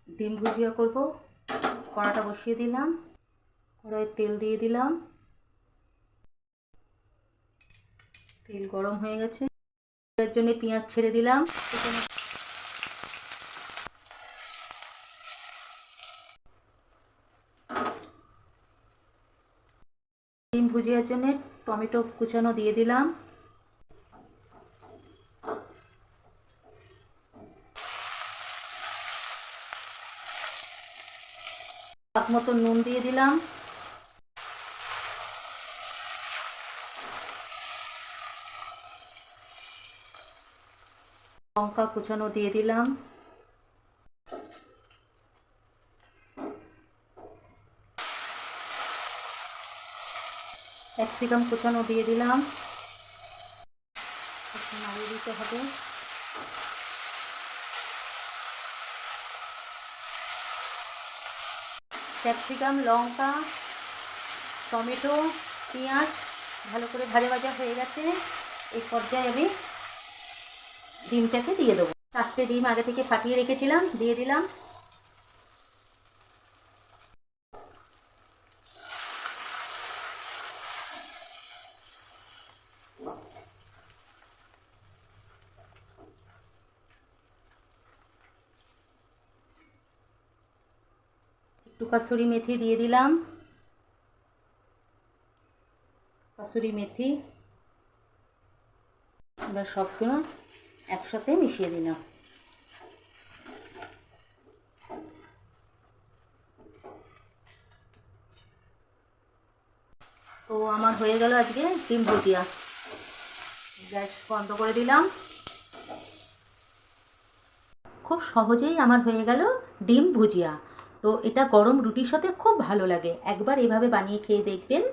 ডিম ভুজিয়া করব। কড়াটা বসিয়ে দিলাম, কড়াইয়ে তেল দিয়ে দিলাম, তেল গরম হয়ে গেছে। এর জন্য পেঁয়াজ ছেড়ে দিলাম। ডিম ভুজিয়ার জন্য টমেটো কুচানো দিয়ে দিলাম, স্বাদ মতো নুন দিয়ে দিলাম, লঙ্কা কুচানো দিয়ে দিলাম, ক্যাপসিকাম কুচানো দিয়ে দিলাম, একটু নাড়িয়ে দিতে হবে। ক্যাপসিকাম, লঙ্কা, টমেটো, পেঁয়াজ ভালো করে ভাজা ভাজা হয়ে গেছে। এই পর্যায়ে আমি ডিমটাকে দিয়ে দেবো। 4টে ডিম আগে থেকে ফাটিয়ে রেখেছিলাম, দিয়ে দিলাম। একটু কাসুরি মেথি দিয়ে দিলাম, কাসুরি মেথি। এবার সবগুলো একসাথে মিশিয়ে দিলাম। তো আমার হয়ে গেল আজকে ডিম ভুজিয়া। গ্যাস বন্ধ করে দিলাম। খুব সহজেই আমার হয়ে গেল ডিম ভুজিয়া। তো এটা গরম রুটির সাথে খুব ভালো লাগে। একবার এভাবে বানিয়ে খেয়ে দেখবেন।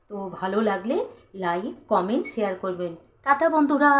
তো ভালো লাগলে লাইক, কমেন্ট, শেয়ার করবেন। টাটা বন্ধুরা।